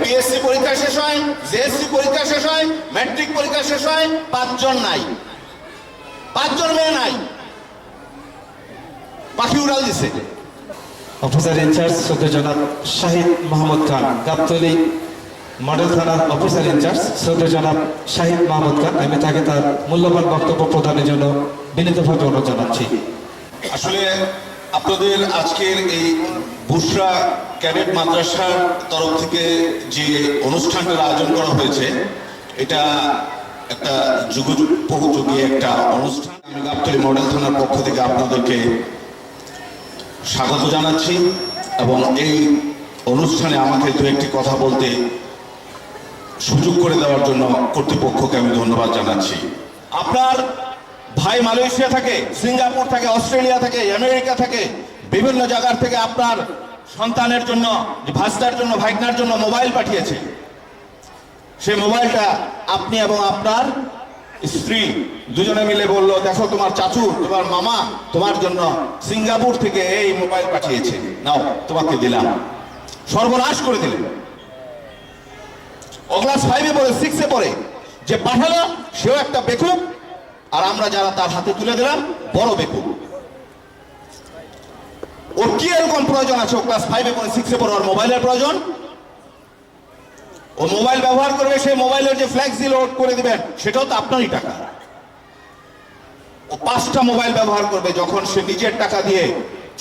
PSC পরীক্ষা শেষ হয়, জেএসসি পরীক্ষা শেষ হয়, ম্যাট্রিক পরীক্ষা শেষ হয়, 5 জন নাই, 5 জন মেয়ে নাই, পাখি উড়াল দিছে। অফিসার ইনচার্জ সদ্য জনাব শাহিদ মাহমুদ খান, গাবতলী মডেল থানার অফিসার ইনচার্জ সদ্য জনাব শাহিদ মাহমুদ খান, আমি তাকে তার মূল্যবান বক্তব্য প্রদানের জন্য বিনীতভাবে অনুরোধ জানাচ্ছি। আসলে আপনাদের আজকের এই বুশরা ক্যাডেট মাদ্রাসার তরফ থেকে যে অনুষ্ঠানটার আয়োজন করা হয়েছে, এটা একটা যুগোপযোগী একটা অনুষ্ঠান। আমি গাবতলী মডেল থানার পক্ষ থেকে আপনাদেরকে স্বাগত জানাচ্ছি এবং এই অনুষ্ঠানে আমাকে দু একটি কথা বলতে সুযোগ করে দেওয়ার জন্য কর্তৃপক্ষকে আমি ধন্যবাদ জানাচ্ছি। আপনার ভাই মালয়েশিয়া থাকে, সিঙ্গাপুর থাকে, অস্ট্রেলিয়া থাকে, আমেরিকা থাকে, বিভিন্ন জায়গার থেকে আপনার সন্তানের জন্য, ভাস্তার জন্য, ভাইগনার জন্য মোবাইল পাঠিয়েছে। সেই মোবাইলটা আপনি এবং আপনার স্ত্রী দুজনে মিলে বললো, দেখো তোমার চাচু, তোমার মামা তোমার জন্য সিঙ্গাপুর থেকে এই মোবাইল পাঠিয়েছে, নাও তোমাকে দিলাম। সর্বনাশ করে দিলেন। ও ক্লাস 5-এ পড়ে, 6-এ পড়ে, যে পাঠালো সেও একটা বেকুব, আর আমরা যারা তার হাতে তুলে দিলাম বড় বেকুব। ওর কি এরকম প্রয়োজন আছে? ও ক্লাস 5-এ পড়ে, 6-এ পড়ে, ওর মোবাইলের প্রয়োজন? ও মোবাইল ব্যবহার করবে, সেই মোবাইলের যে ফ্ল্যাক্সি লোড করে দিবেন সেটাও তো আপনারই টাকা। ও 5টা মোবাইল ব্যবহার করবে, যখন সে নিজের টাকা দিয়ে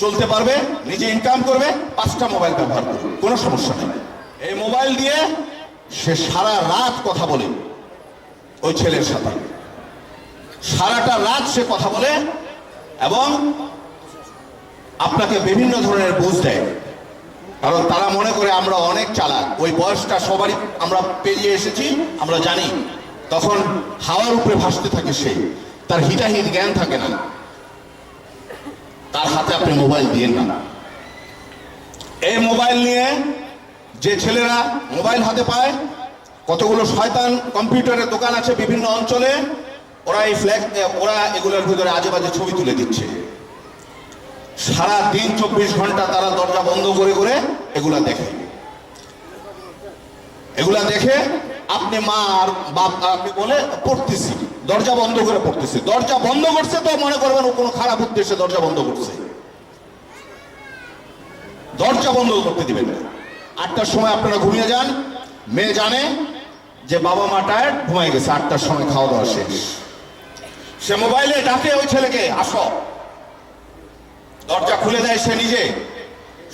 চলতে পারবে, নিজে ইনকাম করবে, 5টা মোবাইল ব্যবহার করবে, কোনো সমস্যা নেই। এই মোবাইল দিয়ে সে সারা রাত কথা বলে ওই ছেলের সাথে, সারাটা রাত সে কথা বলে এবং আপনাকে বিভিন্ন ধরনের বুঝ দেয়। কারণ তারা মনে করে আমরা অনেক চালাক। ওই বয়সটা সবারই আমরা পেরিয়ে এসেছি, আমরা জানি। তখন হাওয়ার উপরে ভাসতে থাকে সে, তার হিতাহিত জ্ঞান থাকে না। তার হাতে আপনি মোবাইল দিয়েন না। এই মোবাইল নিয়ে যে ছেলেরা মোবাইল হাতে পায়, কতগুলো শয়তান কম্পিউটারের দোকান আছে বিভিন্ন অঞ্চলে, ওরা এগুলোর ভিতরে আজে বাজে ছবি তুলে দিচ্ছে। সারা দিন 24 ঘন্টা তারা দরজা বন্ধ করে করে এগুলা দেখে। এগুলা দেখে আপনি মা আর বাপ আপনি বলে পড়তেছি, দরজা বন্ধ করে পড়তেছি। দরজা বন্ধ করছে তো মনে করবেন ও কোনো খারাপ উদ্দেশ্যে দরজা বন্ধ করছে। দরজা বন্ধ করতে দিবেন না। 8টার সময় আপনারা ঘুমিয়ে যান, মেয়ে জানে যে বাবা মা টায়ার্ড, ঘুমাই গেছে, 8টার সময় খাওয়া দাওয়া শেষ। সে মোবাইলে ডাকে ওই ছেলেকে, আসো। দরজা খুলে দেয় সে নিজে,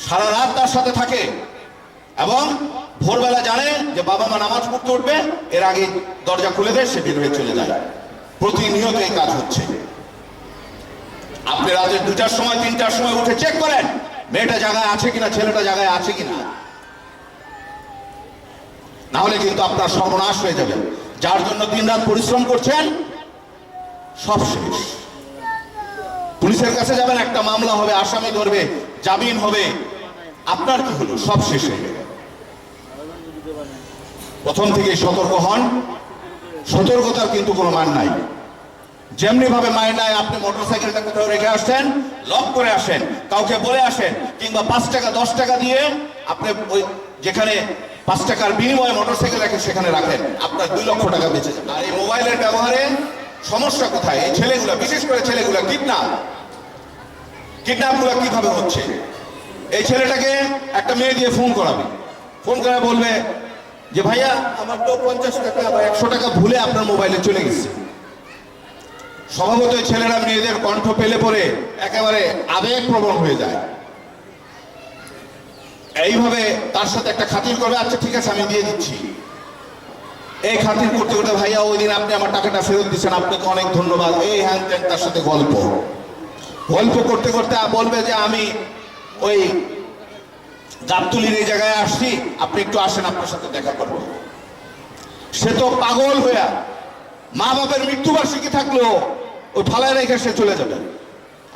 সারা রাত তার সাথে থাকে এবং ভোরবেলা জানে যে বাবা মা নামাজ পড়তে উঠবে, এর আগে দরজা খুলে দেয়, সে বের হয়ে চলে যায়। প্রতিনিয়ত এই কাজ হচ্ছে। আপনি রাতের 2টার সময় 3টার সময় উঠে চেক করেন মেয়েটা জায়গায় আছে কিনা, ছেলেটা জায়গায় আছে কিনা, না হলে কিন্তু আপনার সর্বনাশ হয়ে যাবে। যার জন্য দিনরাত পরিশ্রম করছেন সব শেষ। পুলিশের কাছে যাবেন, একটা মামলা হবে, আসামি ধরবে, জামিন হবে, আপনার কি হলো? সব শেষ হয়ে গেল। প্রথম থেকে সতর্ক হন। সতর্কতার কিন্তু কোনো মান নাই। যেমনি ভাবে মায়ের নাই, আপনি মোটরসাইকেলটা কোথাও রেখে আসছেন, লক করে আসেন, কাউকে বলে আসেন, কিংবা 5 টাকা 10 টাকা দিয়ে আপনি ওই যেখানে 5 টাকার বিনিময়ে মোটরসাইকেল রাখেন সেখানে রাখেন, আপনার 2 লক্ষ টাকা বেঁচে যাবে। আর এই মোবাইলের ব্যবহারে সমস্যা কোথায়? এই ছেলেগুলা, বিশেষ করে ছেলেগুলা কিডন্যাপগুলো কিভাবে হচ্ছে? এই ছেলেটাকে একটা মেয়ে দিয়ে ফোন করাবে, ফোন করে বলবে যে ভাইয়া আমার তো 50 টাকা বা 100 টাকা ভুলে আপনার মোবাইলে চলে গেছে। স্বভাবতই ছেলেরা মেয়েদের কণ্ঠ পেলে পরে একেবারে আবেগপ্রবণ হয়ে যায়। এইভাবে তার সাথে একটা খাতির করবে, আচ্ছা ঠিক আছে আমি দিয়ে দিচ্ছি। এই খাতির করতে করতে, ভাইয়া ওই দিন আপনি আমার টাকাটা ফেরত দিচ্ছেন, আপনাকে অনেক ধন্যবাদ, এই হ্যান ত্যান, তার সাথে গল্প করতে করতে বলবে যে আমি ওই গাবতলীর এই জায়গায় আসছি, আপনি একটু আসেন, আপনার সাথে দেখা করবো। সে তো পাগল হইয়া মা বাপের মৃত্যুবার্ষিকী থাকলেও ওই ফালায় রেখে সে চলে যাবে।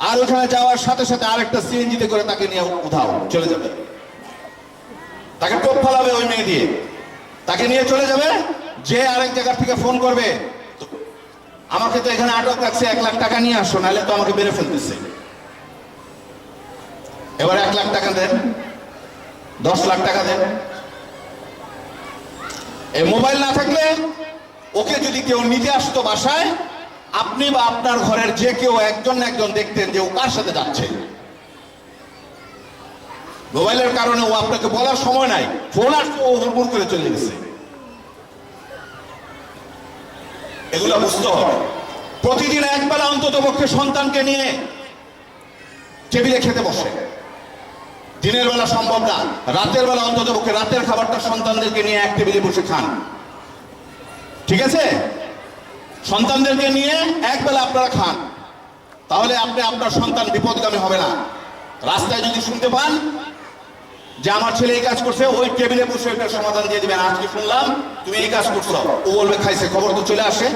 আর ওখানে যাওয়ার সাথে সাথে আরেকটা সিএনজিতে করে তাকে নিয়ে উঠাও চলে যাবে, তাকে টোপ ফালাবে ওই মেয়ে দিয়ে, তাকে নিয়ে চলে যাবে। যে আরেক জায়গা থেকে ফোন করবে, আমাকে তো এখানে আটক রাখছে, 1 লাখ টাকা নিয়ে আসো, নাহলে তো আমাকে মেরে ফেলতেছে। এবার 1 লাখ টাকা দেন, 10 লাখ টাকা দেন, এই মোবাইল না থাকলে ওকে যদি কেউ নিতে আসতো বাসায়, আপনি বা আপনার ঘরের যে কেউ একজন না একজন দেখতেন যে ও কার সাথে যাচ্ছে। মোবাইলের কারণে ও আপনাকে বলার সময় নাই, ফোন আসছে ও হুড়মুড় করে চলে গেছে। এগুলো বুঝতে হবে। প্রতিদিন একবেলা অন্তত পক্ষে সন্তানকে নিয়ে টেবিলে খেতে বসে। দিনের বেলা সম্ভব না, রাতের বেলা অন্তত পক্ষে রাতের খাবারটা সন্তানদেরকে নিয়ে এক টেবিলে বসে খান, ঠিক আছে? সন্তানদেরকে নিয়ে একবেলা আপনারা খান, তাহলে আপনি আপনার সন্তান বিপদগামী হবে না। রাস্তায় যদি শুনতে পান যে আমার ছেলে এই কাজ করছে, ওই টেবিলে বসে এটার সমাধান দিয়ে দিবেন। আজকে শুনলাম তুমি এই কাজ করছো, ও বলবে খাইছে, খবর তো চলে আসে,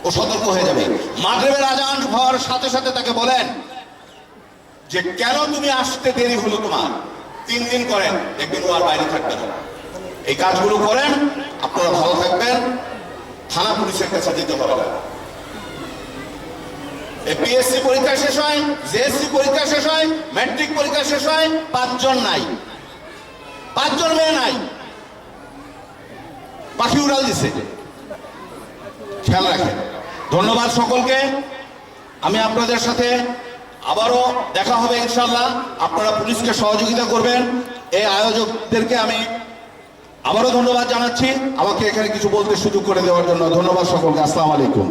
ও সতর্ক হয়ে যাবে। মাগরিবের আজান হওয়ার সাথে সাথে তাকে বলেন যে কেন তুমি আসতে দেরি হলো তোমার, 3 দিন করেন, দেখবেন ও আর বাইরে থাকবে না। এই কাজগুলো করেন, আপনারা ভালো থাকবেন। থানা পুলিশের কাছে যেতে হবে না। পিএসসি পরীক্ষা শেষ হয়, জেএসসি পরীক্ষা শেষ হয়, ম্যাট্রিক পরীক্ষা শেষ হয়, 5 জন নাই, 5 জন মেয়ে নাই, পাখি উড়াল দিছে। খেয়াল রাখেন। ধন্যবাদ সকলকে। আমি আপনাদের সাথে আবারও দেখা হবে ইনশাল্লাহ। আপনারা পুলিশকে সহযোগিতা করবেন। এই আয়োজকদেরকে আমি আবারও ধন্যবাদ জানাচ্ছি আমাকে এখানে কিছু বলতে সুযোগ করে দেওয়ার জন্য। ধন্যবাদ সকলকে। আসসালামু আলাইকুম।